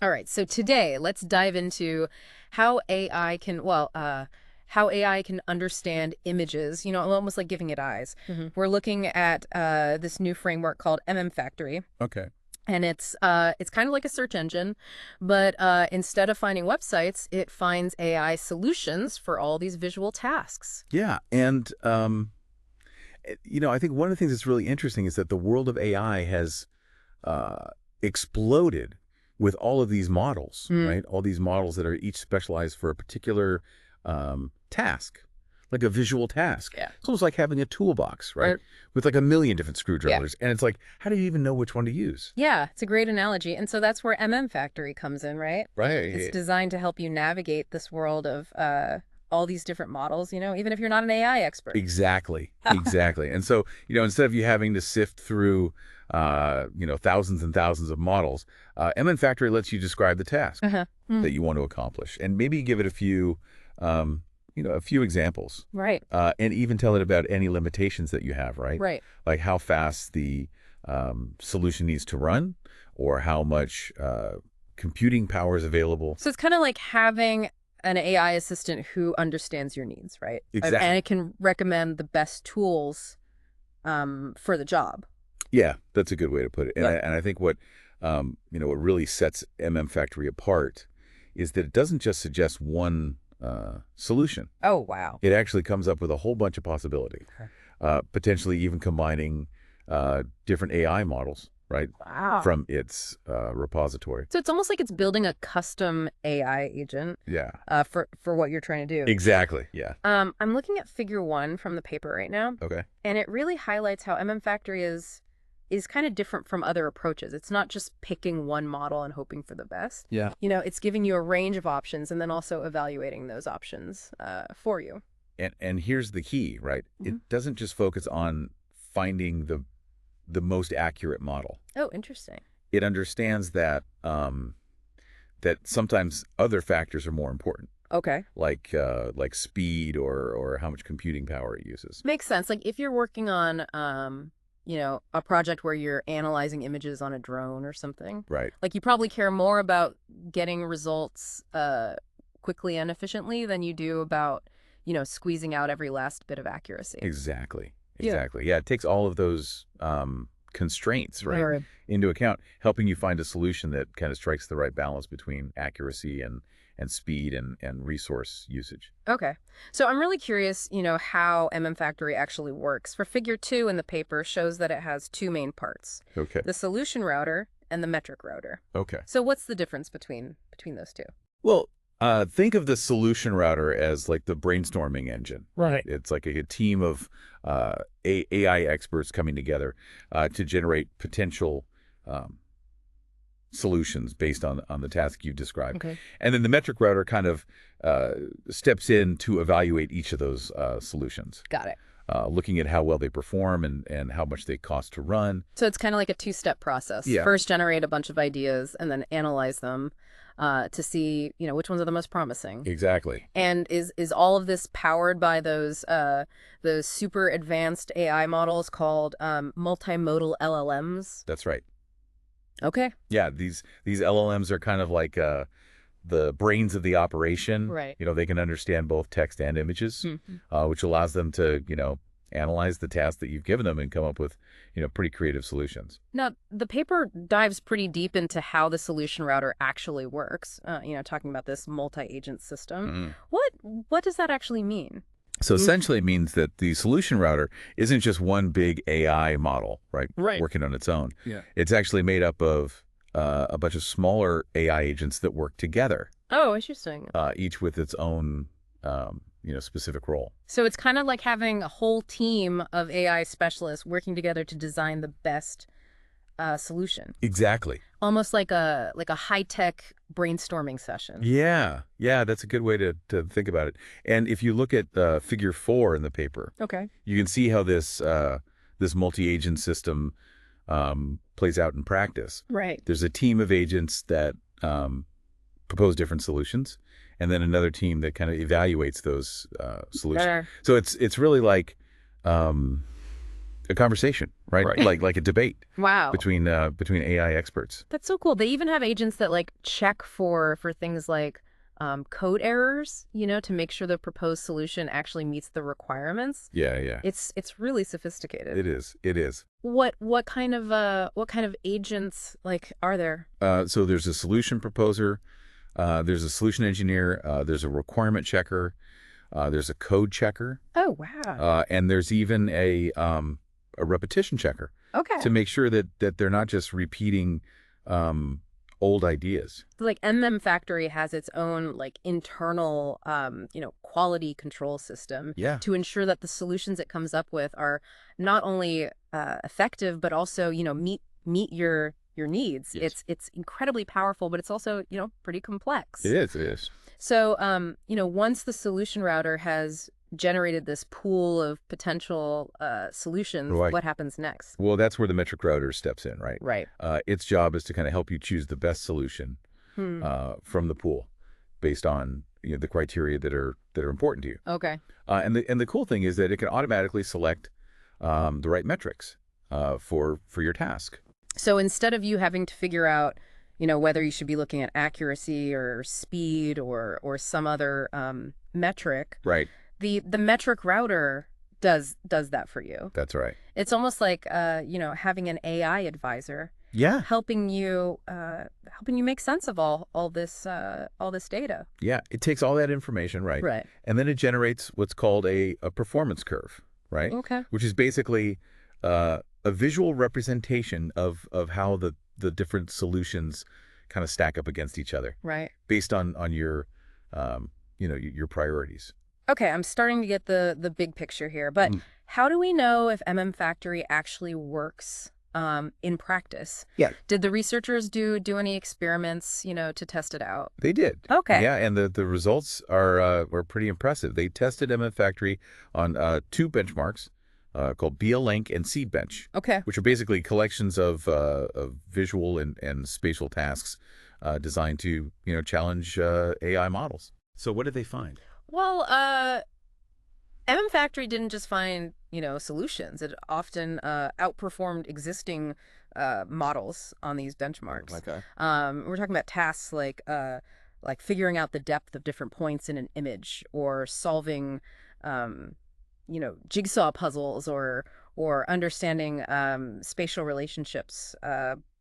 All right, so today let's dive into how AI can, how AI can understand images, almost like giving it eyes. We're looking at this new framework called MMFactory, Okay. and it's kind of like a search engine, but instead of finding websites, it finds AI solutions for all these visual tasks. Yeah. And, I think one of the things that's really interesting is that the world of AI has uh, exploded with all of these models, Mm. right? All these models that are each specialized for a particular task, like a visual task. Yeah. It's almost like having a toolbox, right? Right. With like a million different Yeah. screwdrivers. And it's like, how do you even know which one to use? Yeah, it's a great analogy. And so that's where MMFactory comes in, right? It's Right. designed to help you navigate this world of all these different models, even if you're not an AI expert. Exactly. Exactly. And so, instead of you having to sift through, thousands and thousands of models, MN Factory lets you describe the task Uh-huh. Mm. that you want to accomplish and maybe give it um, a few examples, Right, and even tell it about any limitations that you have, right? right. Like how fast the solution needs to run or how much computing power is available. So it's kind of like having an AI assistant who understands your needs, right? And Exactly. it can recommend the best tools for the job. Yeah, that's a good way to put it. And Yeah. I think what really sets MM Factory apart is that it doesn't just suggest one solution. Oh, wow. It actually comes up with a whole bunch of possibilities, Okay. potentially even combining different AI models, right, Wow. from its repository. So it's almost like it's building a custom AI agent Yeah, for what you're trying to do. exactly. Yeah. I'm looking at figure 1 from the paper right now, Okay. and it really highlights how MMFactory is kind of different from other approaches. It's not just picking one model and hoping for the best. Yeah. It's giving you a range of options and then also evaluating those options for you. And here's the key, right? It Mhm. doesn't just focus on finding the most accurate model. Oh, interesting. It understands that sometimes other factors are more important, Okay. like speed or how much computing power it uses. Makes sense. Like if you're working on, a project where you're analyzing images on a drone or something, Right. like you probably care more about getting results quickly and efficiently than you do about, squeezing out every last bit of accuracy. Exactly. Yeah. Exactly. Yeah, it takes all of those constraints, right, Right. into account, helping you find a solution that kind of strikes the right balance between accuracy and speed and resource usage. Okay. So I'm really curious, how MMFactory actually works. For figure 2 in the paper shows that it has two main parts, Okay. the solution router and the metric router. Okay. So what's the difference between those two? Well, think of the solution router as like the brainstorming engine. Right. It's like a team of AI experts coming together to generate potential um, solutions based on the task you described. Okay. And then the metric router kind of steps in to evaluate each of those solutions, Got it. looking at how well they perform and how much they cost to run. So it's kind of like a two-step process. Yeah. First, generate a bunch of ideas and then analyze them to see, which ones are the most promising. Exactly. And is all of this powered by those super advanced AI models called multimodal LLMs? That's right. Okay. Yeah, these LLMs are kind of like the brains of the operation. Right. They can understand both text and images, Mhm. which allows them to, analyze the task that you've given them and come up with, pretty creative solutions. Now, the paper dives pretty deep into how the solution router actually works, talking about this multi-agent system. Mhm. What does that actually mean? So essentially it means that the solution router isn't just one big AI model, right? Right. Working on its own. Yeah. It's actually made up of a bunch of smaller AI agents that work together, Oh, interesting. each with its own, specific role. So it's kind of like having a whole team of AI specialists working together to design the best solution. Exactly. Almost like a high-tech brainstorming session. Yeah, that's a good way to think about it. And if you look at figure 4 in the paper, Okay. you can see how this multi-agent system plays out in practice. Right. There's a team of agents that propose different solutions, and then another team that kind of evaluates those solutions. Sure. So it's really like a a conversation, right? Right. Like a debate Wow. between AI experts. That's so cool. They even have agents that like check for things like code errors, to make sure the proposed solution actually meets the requirements. Yeah, yeah. It's really sophisticated. It is. It is. What kind of agents like are there? So there's a solution proposer, there's a solution engineer, there's a requirement checker, there's a code checker, Oh, wow. and there's even a repetition checker Okay. to make sure that they're not just repeating old ideas. Like MMFactory has its own like internal quality control system Yeah. to ensure that the solutions it comes up with are not only effective but also meet your needs. Yes. It's incredibly powerful, but it's also pretty complex. It is. It is. So once the solution router has generated this pool of potential solutions, Right. what happens next? Well, that's where the metric router steps in, right? Right. Its job is to kind of help you choose the best solution Hmm. from the pool based on the criteria that are important to you. Okay. And the cool thing is that it can automatically select the right metrics for your task. So instead of you having to figure out, whether you should be looking at accuracy or speed or some other metric, Right. the metric router does that for you. That's right. It's almost like having an AI advisor Yeah. helping you make sense of all this data. Yeah. It takes all that information, right? Right. And then it generates what's called a performance curve, right? Okay. Which is basically a visual representation of how the different solutions kind of stack up against each other Right. based on your your priorities. Okay, I'm starting to get the big picture here, but how do we know if MMFactory actually works in practice? Yeah. Did the researchers do any experiments, to test it out? They did. Okay. Yeah, and the results were pretty impressive. They tested MMFactory on two benchmarks called BLink and Seedbench, Okay. which are basically collections of visual and spatial tasks designed to challenge AI models. So what did they find? Well, MMFactory didn't just find, solutions. It often outperformed existing models on these benchmarks. Okay. We're talking about tasks like figuring out the depth of different points in an image or solving, jigsaw puzzles or understanding spatial relationships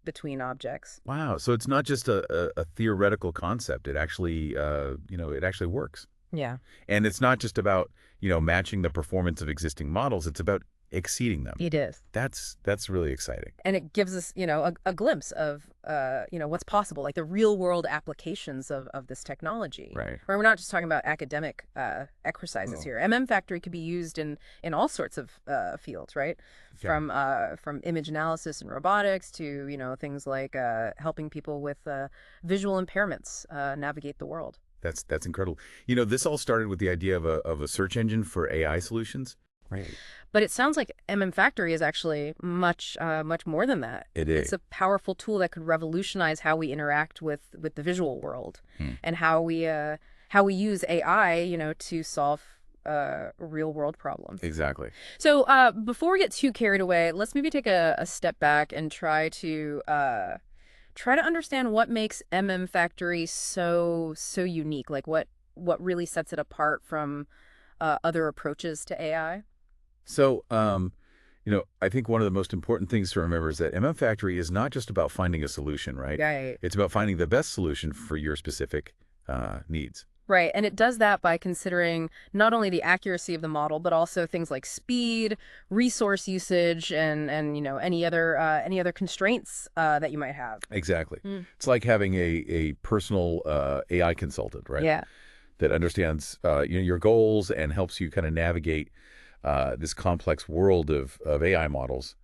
between objects. Wow. So it's not just a theoretical concept. It actually, it actually works. Yeah. And it's not just about, matching the performance of existing models. It's about exceeding them. It is. That's really exciting. And it gives us, a glimpse of, what's possible, like the real world applications of this technology. Right. Where we're not just talking about academic exercises here. MMFactory could be used in all sorts of fields, right? Yeah. From image analysis and robotics to, things like helping people with visual impairments navigate the world. That's incredible. This all started with the idea of a search engine for AI solutions. Right. But it sounds like MMFactory is actually much more than that. It is. It's a powerful tool that could revolutionize how we interact with the visual world and how we use AI, to solve real world problems. Exactly. So before we get too carried away, let's maybe take a step back and try to understand what makes MMFactory so unique. Like what really sets it apart from other approaches to AI. So, I think one of the most important things to remember is that MMFactory is not just about finding a solution, right? Right. It's about finding the best solution for your specific needs. Right, and it does that by considering not only the accuracy of the model, but also things like speed, resource usage, and any other constraints that you might have. Exactly. It's like having a personal AI consultant, right? Yeah. That understands your goals and helps you kind of navigate this complex world of AI models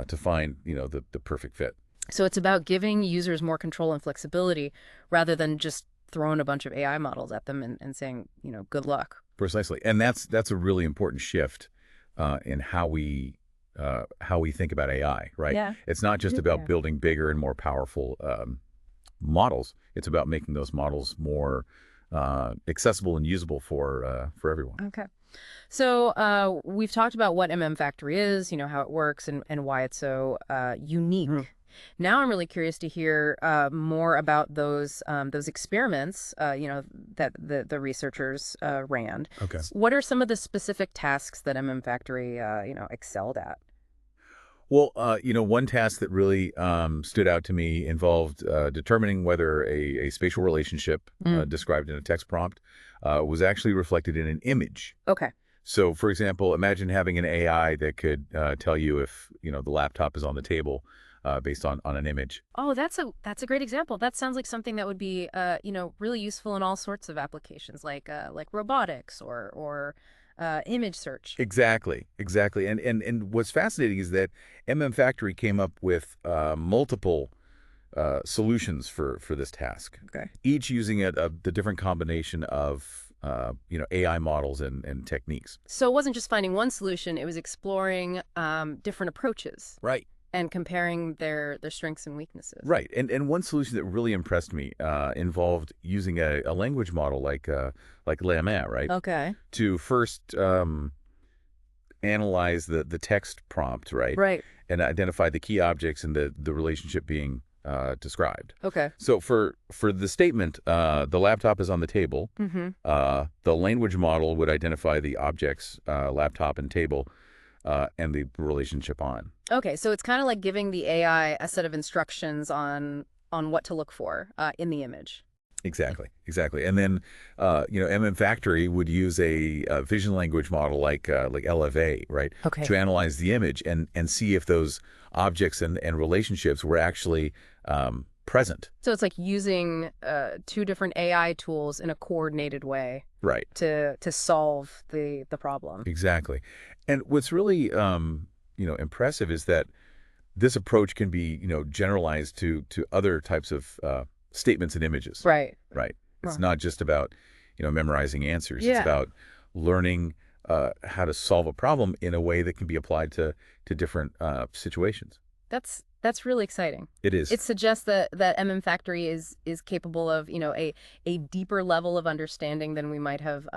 to find the perfect fit. So it's about giving users more control and flexibility rather than just throwing a bunch of AI models at them and saying, good luck. Precisely. And that's a really important shift in how we think about AI, right? Yeah. It's not just about building bigger and more powerful models. It's about making those models more accessible and usable for everyone. Okay. So we've talked about what MMFactory is, how it works and why it's so unique. Now I'm really curious to hear more about those experiments, that the researchers ran. Okay. What are some of the specific tasks that MMFactory, excelled at? Well, one task that really stood out to me involved determining whether a spatial relationship Mm. described in a text prompt was actually reflected in an image. Okay. So, for example, imagine having an AI that could tell you if, the laptop is on the table based on an image. Oh, that's a great example. That sounds like something that would be, really useful in all sorts of applications, like robotics or image search. Exactly, exactly. And what's fascinating is that MMFactory came up with multiple solutions for this task, Okay. each using the different combination of AI models and techniques. So it wasn't just finding one solution; it was exploring different approaches Right. and comparing their strengths and weaknesses. Right. And one solution that really impressed me involved using a language model like Llama, right, Okay. to first analyze the text prompt, right, Right. and identify the key objects and the relationship being described. Okay. So for the statement, the laptop is on the table, Mm-hmm. the language model would identify the objects, laptop and table, and the relationship on. Okay, so it's kind of like giving the AI a set of instructions on what to look for in the image. Exactly, exactly. And then, MMFactory would use a vision language model like LFA, right, Okay. to analyze the image and see if those objects and relationships were actually present. So it's like using two different AI tools in a coordinated way Right. to solve the problem. Exactly. And what's really, impressive is that this approach can be, generalized to other types of statements and images. Right. Right. It's Huh. not just about, memorizing answers. It's Yeah. about learning how to solve a problem in a way that can be applied to different situations. That's really exciting. It is. It suggests that MMFactory is capable of, a deeper level of understanding than we might have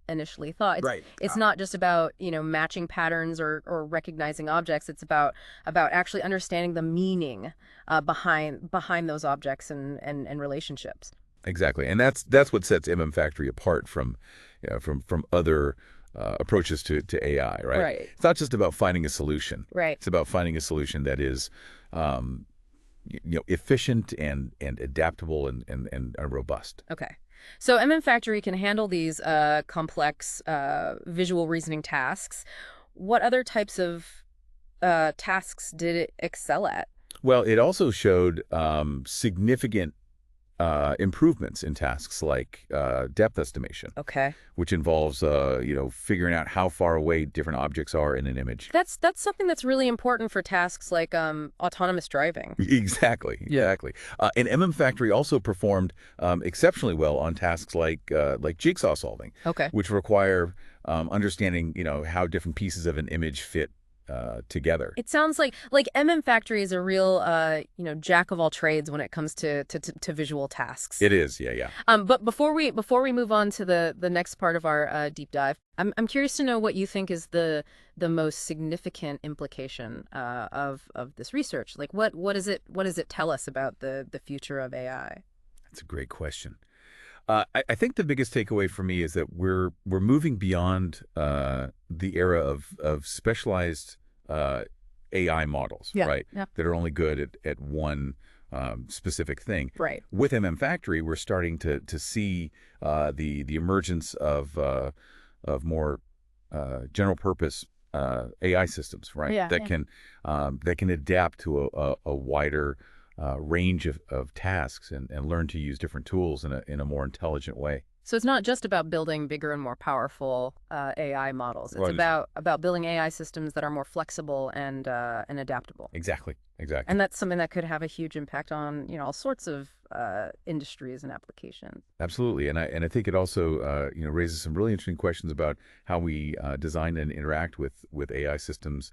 initially thought. It's Right. it's not just about, matching patterns or recognizing objects. It's about actually understanding the meaning behind those objects and relationships. Exactly. And that's what sets MMFactory apart from other approaches to AI, right? Right. It's not just about finding a solution. Right. It's about finding a solution that is um, efficient and adaptable and robust. Okay. So MMFactory can handle these complex visual reasoning tasks. What other types of tasks did it excel at? Well, it also showed significant improvements in tasks like depth estimation, Okay. which involves figuring out how far away different objects are in an image. That's something that's really important for tasks like autonomous driving. Exactly, exactly. And MMFactory also performed exceptionally well on tasks like jigsaw solving, Okay. which require understanding how different pieces of an image fit together. It sounds like MMFactory is a real jack of all trades when it comes to visual tasks. It is, yeah, yeah. But before we move on to the next part of our deep dive, I'm curious to know what you think is the most significant implication of this research. Like what does it tell us about the future of AI? That's a great question. I think the biggest takeaway for me is that we're moving beyond the era of specialized AI models, Yeah, right? yeah. That are only good at one specific thing. Right. With MMFactory, we're starting to see the emergence of more general purpose AI systems, right? Yeah, That yeah. can adapt to a wider range of tasks and learn to use different tools in a more intelligent way. So it's not just about building bigger and more powerful AI models. It's Right. about building AI systems that are more flexible and adaptable. Exactly. Exactly. And that's something that could have a huge impact on, all sorts of industries and applications. Absolutely. And I think it also raises some really interesting questions about how we design and interact with AI systems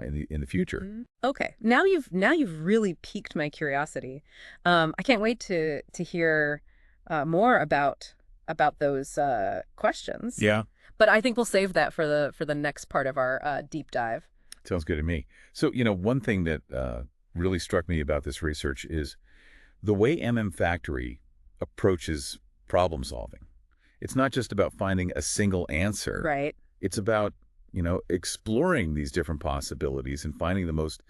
in the future. Okay. Now you've really piqued my curiosity. I can't wait to hear more about those questions. Yeah. But I think we'll save that for the next part of our deep dive. Sounds good to me. So, one thing that really struck me about this research is the way MMFactory approaches problem solving. It's not just about finding a single answer. Right. It's about, exploring these different possibilities and finding the most,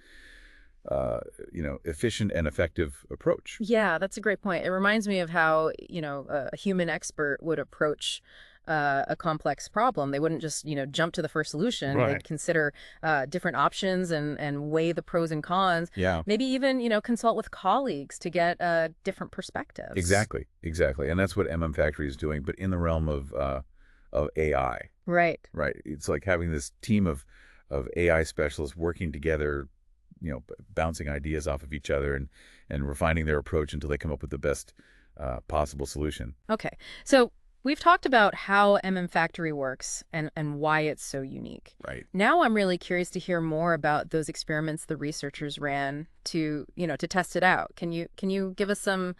efficient and effective approach. Yeah, that's a great point. It reminds me of how, a human expert would approach a complex problem. They wouldn't just, jump to the first solution. They'd Right. consider different options and weigh the pros and cons. Yeah, Maybe even, consult with colleagues to get different perspectives. exactly. Exactly. And that's what MMFactory is doing, but in the realm of AI, Right. right? It's like having this team of AI specialists working together, bouncing ideas off of each other and refining their approach until they come up with the best possible solution. Okay. So we've talked about how MMFactory works and why it's so unique. Right. Now I'm really curious to hear more about those experiments the researchers ran to test it out. Can you give us some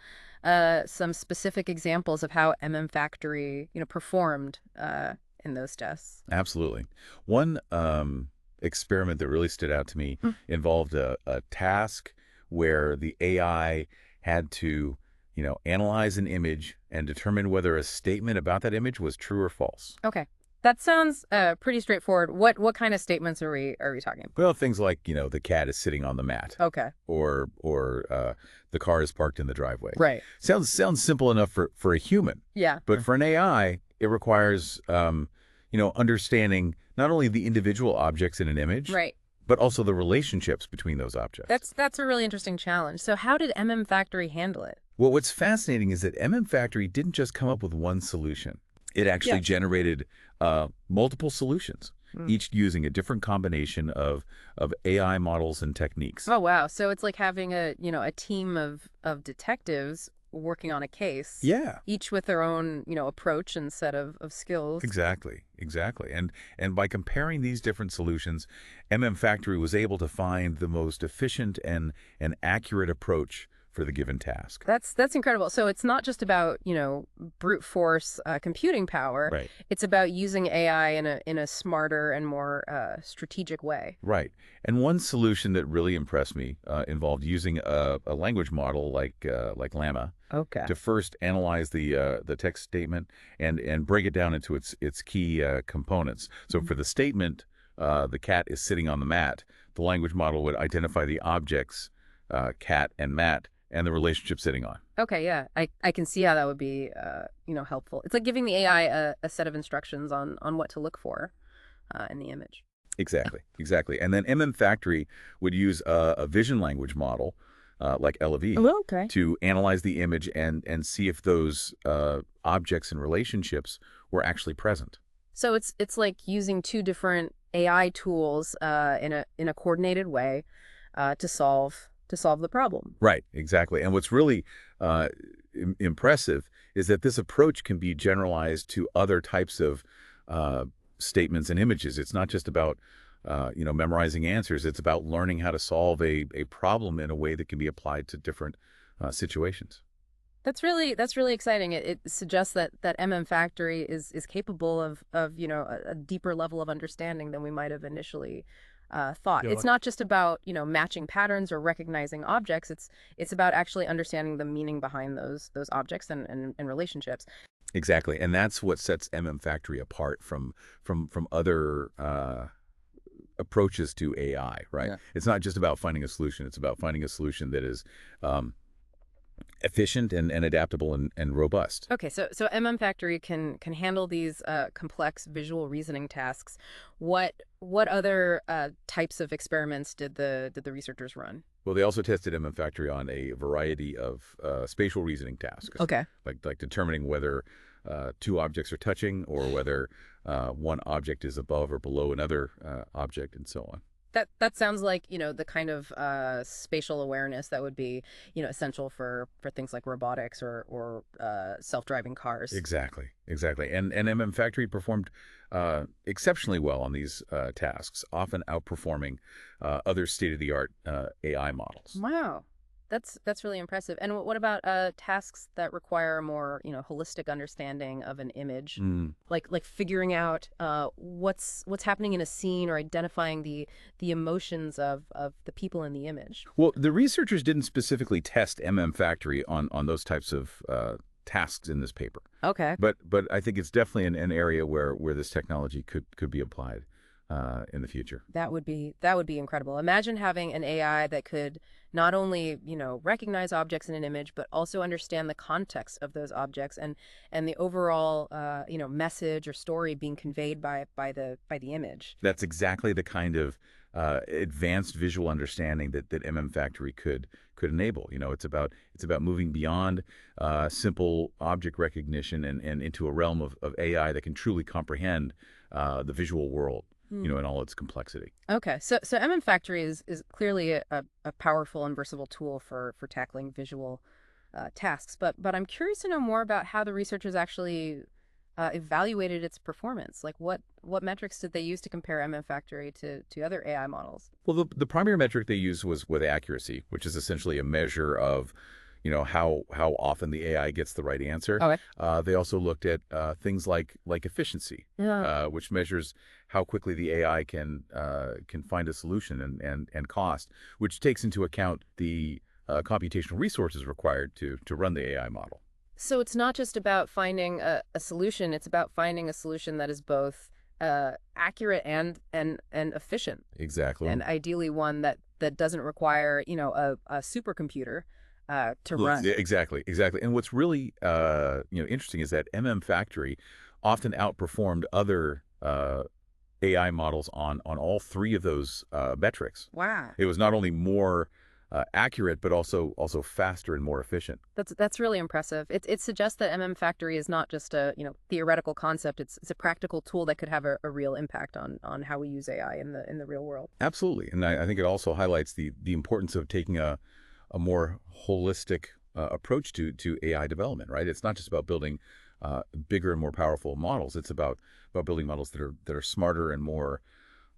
specific examples of how MMFactory, performed in those tests? Absolutely. One experiment that really stood out to me involved a task where the AI had to, analyze an image and determine whether a statement about that image was true or false. Okay. That sounds pretty straightforward. What kind of statements are we talking about? Well, things like, the cat is sitting on the mat, Okay. or the car is parked in the driveway. Right. Sounds simple enough for a human, Yeah. but for an AI, it requires, understanding not only the individual objects in an image, Right. but also the relationships between those objects. That's a really interesting challenge. So how did MMFactory handle it? Well, what's fascinating is that MMFactory didn't just come up with one solution. It actually Yeah. generated multiple solutions, each using a different combination of AI models and techniques. Oh wow. So it's like having a team of detectives working on a case, Yeah, each with their own, approach and set of skills. exactly, exactly. And by comparing these different solutions, MMFactory was able to find the most efficient and accurate approach for the given task. That's incredible. So it's not just about, brute force computing power. Right. It's about using AI in a smarter and more strategic way. Right. And one solution that really impressed me involved using a language model like Llama Okay. to first analyze the text statement and break it down into its key components. So for the statement, the cat is sitting on the mat, the language model would identify the objects, cat and mat, and the relationship sitting on. Okay, yeah. I can see how that would be helpful. It's like giving the AI a set of instructions on what to look for in the image. Exactly, exactly. And then MMFactory would use a vision language model like LV Oh, okay. to analyze the image and see if those objects and relationships were actually present. So it's like using two different AI tools in a coordinated way to solve the problem. Right, exactly. And what's really impressive is that this approach can be generalized to other types of statements and images. It's not just about memorizing answers. It's about learning how to solve a problem in a way that can be applied to different situations. That's really exciting. It suggests that MMFactory is capable of a deeper level of understanding than we might have initially thought. Yeah. It's not just about matching patterns or recognizing objects. It's about actually understanding the meaning behind those objects and relationships. Exactly, and that's what sets MMFactory apart from other approaches to AI. Right? Yeah. It's not just about finding a solution. It's about finding a solution that is efficient and adaptable and robust. Okay, so MMFactory can handle these complex visual reasoning tasks. What other types of experiments did the researchers run? Well, they also tested MMFactory on a variety of spatial reasoning tasks, Okay. like determining whether two objects are touching or whether one object is above or below another object, and so on. That sounds like, the kind of spatial awareness that would be, essential for things like robotics or self-driving cars. Exactly, exactly. And MMFactory performed exceptionally well on these tasks, often outperforming other state-of-the-art AI models. Wow. That's really impressive. And what about tasks that require a more, holistic understanding of an image, Mm. like figuring out what's happening in a scene or identifying the emotions of the people in the image? Well, the researchers didn't specifically test MMFactory on those types of tasks in this paper. Okay. But I think it's definitely an area where this technology could be applied in the future. That would be incredible. Imagine having an AI that could not only, recognize objects in an image, but also understand the context of those objects and the overall, message or story being conveyed by the image. That's exactly the kind of advanced visual understanding that MMFactory could enable. It's about moving beyond simple object recognition and into a realm of AI that can truly comprehend the visual world, in all its complexity. Okay, so MMFactory is clearly a powerful and versatile tool for tackling visual tasks, but I'm curious to know more about how the researchers actually evaluated its performance. Like what metrics did they use to compare MMFactory to other AI models? Well, the primary metric they used was with accuracy, which is essentially a measure of, how often the AI gets the right answer. Okay. They also looked at things like efficiency, Yeah. which measures how quickly the AI can find a solution and cost, which takes into account the computational resources required to run the AI model. So it's not just about finding a solution, it's about finding a solution that is both accurate and efficient, Exactly. and ideally one that doesn't require, a supercomputer to Look, run. yeah, exactly. And what's really interesting is that MMFactory often outperformed other AI models on all three of those metrics. Wow. It was not only more accurate, but also faster and more efficient. That's really impressive. It suggests that MMFactory is not just a, theoretical concept. It's a practical tool that could have a real impact on how we use AI in the real world. Absolutely, and I think it also highlights the importance of taking a more holistic approach to AI development. Right, it's not just about building bigger and more powerful models. It's about building models that are smarter and more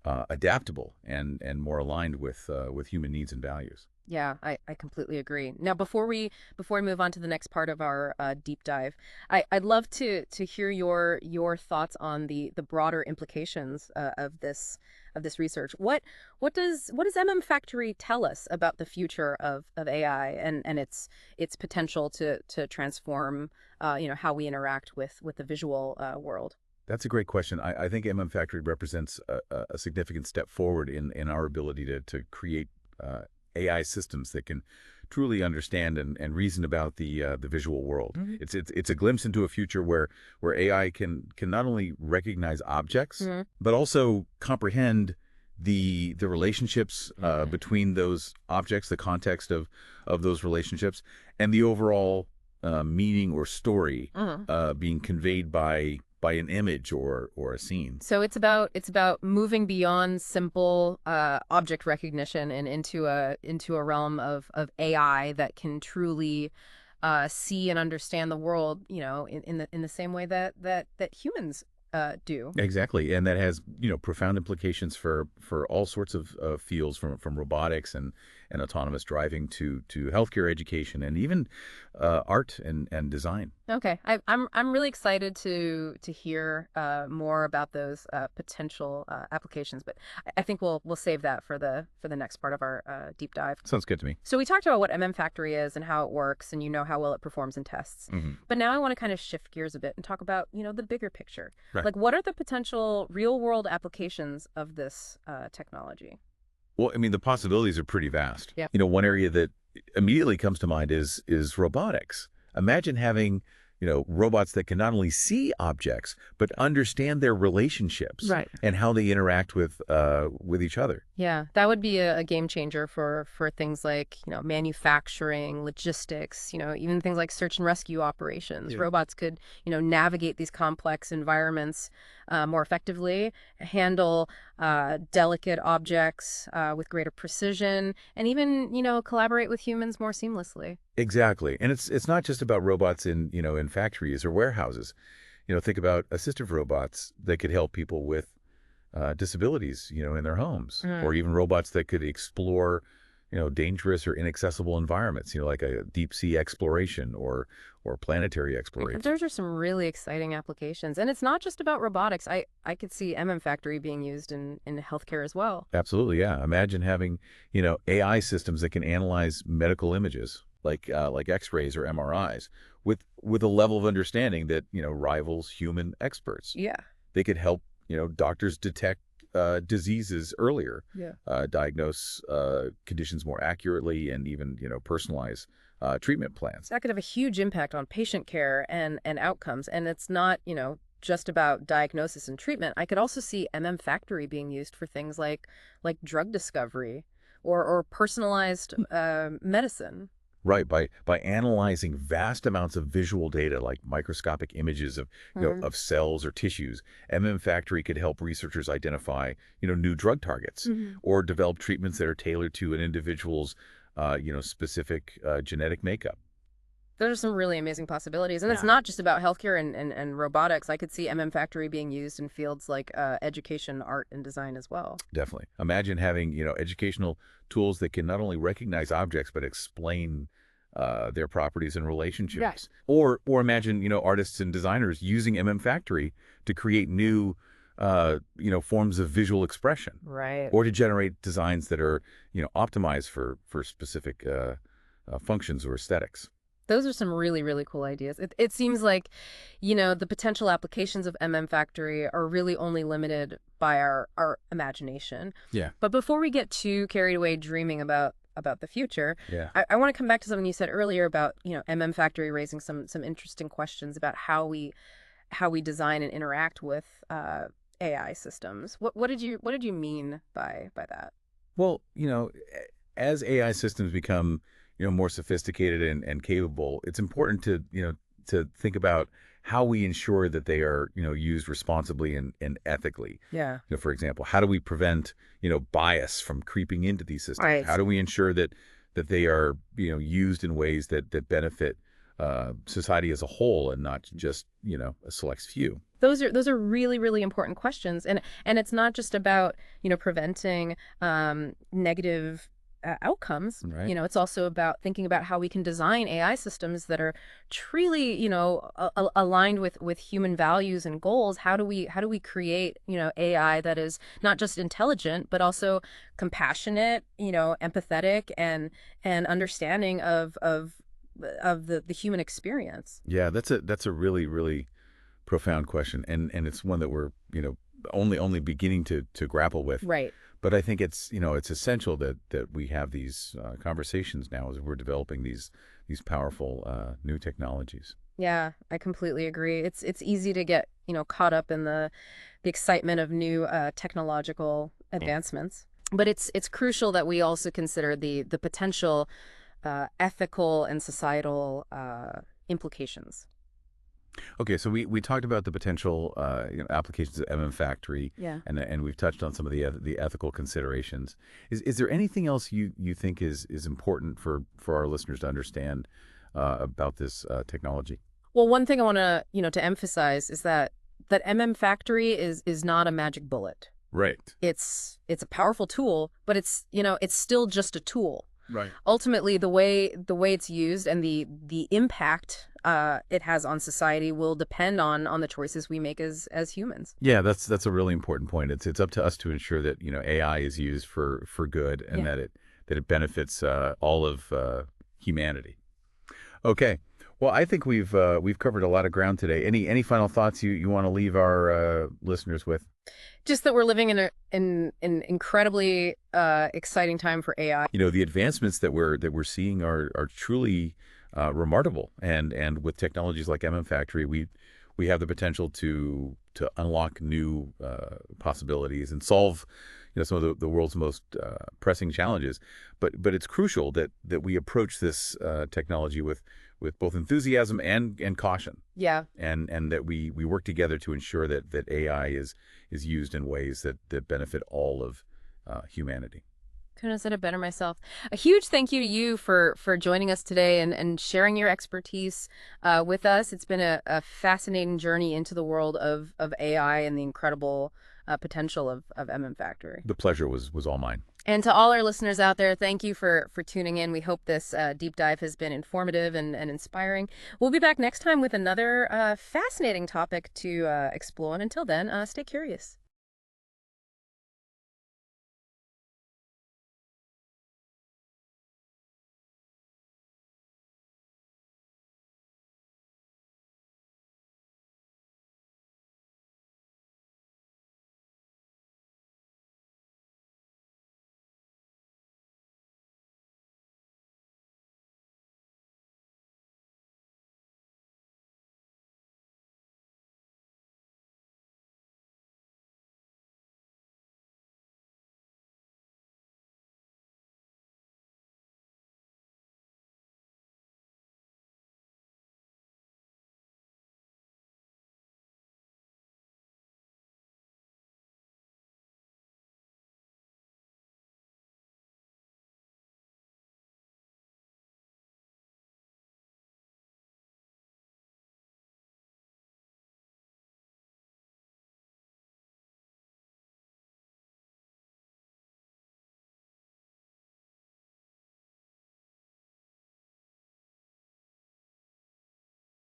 adaptable and more aligned with human needs and values. Yeah, I completely agree. Now, before we move on to the next part of our deep dive, I'd love to hear your thoughts on the broader implications of this research. What does MMFactory tell us about the future of AI and its potential to transform how we interact with the visual world? That's a great question. I think MMFactory represents a significant step forward in our ability to create AI systems that can truly understand and reason about the visual world. Mhm. It's a glimpse into a future where AI can not only recognize objects, Mhm. but also comprehend the relationships between those objects, the context of those relationships, and the overall meaning or story Mhm. being conveyed by an image or a scene. So it's about moving beyond simple object recognition and into a realm of AI that can truly see and understand the world, in the same way that humans do. Exactly, and that has profound implications for all sorts of fields, from robotics and autonomous driving to healthcare, education, and even art and design. Okay, I'm really excited to hear more about those potential applications, but I think we'll save that for the next part of our deep dive. Sounds good to me. So we talked about what MMFactory is and how it works, and you know how well it performs in tests. Hmm. But now I want to kind of shift gears a bit and talk about the bigger picture. Right. Like, what are the potential real world applications of this technology? Well, I mean, the possibilities are pretty vast. Yeah. One area that immediately comes to mind is robotics. Imagine having, robots that can not only see objects, but understand their relationships Right. and how they interact with each other. Yeah, that would be a game changer for things like, manufacturing, logistics, even things like search and rescue operations. Yeah. Robots could, navigate these complex environments more effectively, handle delicate objects with greater precision, and even, collaborate with humans more seamlessly. Exactly. And it's not just about robots in factories or warehouses. Think about assistive robots that could help people with disabilities, in their homes, Mm. or even robots that could explore, dangerous or inaccessible environments, like a deep sea exploration or planetary Right. exploration. Those are some really exciting applications. And it's not just about robotics. I could see MMFactory being used in healthcare as well. Absolutely, yeah. Imagine having, AI systems that can analyze medical images like X-rays or MRIs with a level of understanding that, rivals human experts. Yeah. They could help, doctors detect diseases earlier, Yeah. diagnose conditions more accurately, and even, personalize treatment plans. That could have a huge impact on patient care and outcomes. And it's not, just about diagnosis and treatment. I could also see MMFactory being used for things like drug discovery or personalized medicine. Right, by analyzing vast amounts of visual data like microscopic images of Mhm. of cells or tissues, MMFactory could help researchers identify new drug targets Mhm. or develop treatments that are tailored to an individual's specific genetic makeup. Those are some really amazing possibilities. And it's Yeah. not just about healthcare and robotics. I could see MMFactory being used in fields like education, art, and design as well. Definitely. Imagine having educational tools that can not only recognize objects but explain their properties and Right. relationships. Or imagine artists and designers using MMFactory to create new forms of visual expression, Right. or to generate designs that are optimized for specific functions or aesthetics. Those are some really, really cool ideas. It seems like, the potential applications of MMFactory are really only limited by our imagination. Yeah. But before we get too carried away dreaming about the future, Yeah. I want to come back to something you said earlier about, MMFactory raising some interesting questions about how we design and interact with AI systems. What did you mean by that? Well, as AI systems become, more sophisticated and capable, it's important to think about how we ensure that they are, used responsibly and ethically. Yeah. For example, how do we prevent, bias from creeping into these systems? Right. How do we ensure that they are, used in ways that benefit society as a whole and not just, a select few? Those are really, really important questions, and it's not just about preventing negative outcomes. Right. It's also about thinking about how we can design AI systems that are truly aligned with human values and goals. How do we create AI that is not just intelligent but also compassionate, empathetic and understanding of the human experience. Yeah, that's a really, really profound question, and it's one that we're only beginning to grapple with. Right. But I think it's essential that we have these conversations now as we're developing these powerful new technologies. Yeah, I completely agree. It's easy to get, caught up in the excitement of new technological advancements. But it's crucial that we also consider the potential ethical and societal implications. Okay, so we talked about the potential applications of MMFactory, Yeah. and we've touched on some of the ethical considerations. Is there anything else you think is important for our listeners to understand about this technology? Well, one thing I want to emphasize is that MMFactory is not a magic bullet. Right. It's a powerful tool, but it's still just a tool. Right. Ultimately, the way it's used and the impact it has on society will depend on the choices we make as humans. Yeah, that's a really important point. It's up to us to ensure that AI is used for good and Yeah. that it benefits all of humanity. Okay. Well, I think we've covered a lot of ground today. Any final thoughts you want to leave our listeners with? Just that we're living in an incredibly exciting time for AI. The advancements that we're seeing are truly remarkable, and with technologies like MMFactory, we have the potential to unlock new possibilities and solve some of the world's most pressing challenges. But it's crucial that we approach this technology with both enthusiasm and caution, Yeah. and that we work together to ensure that AI is used in ways that benefit all of humanity. Couldn't have said it better myself. A huge thank you to you for joining us today and sharing your expertise with us. It's been a fascinating journey into the world of AI and the incredible potential of MMFactory. The pleasure was all mine. And to all our listeners out there, thank you for tuning in. We hope this deep dive has been informative and inspiring. We'll be back next time with another fascinating topic to explore. And until then, stay curious.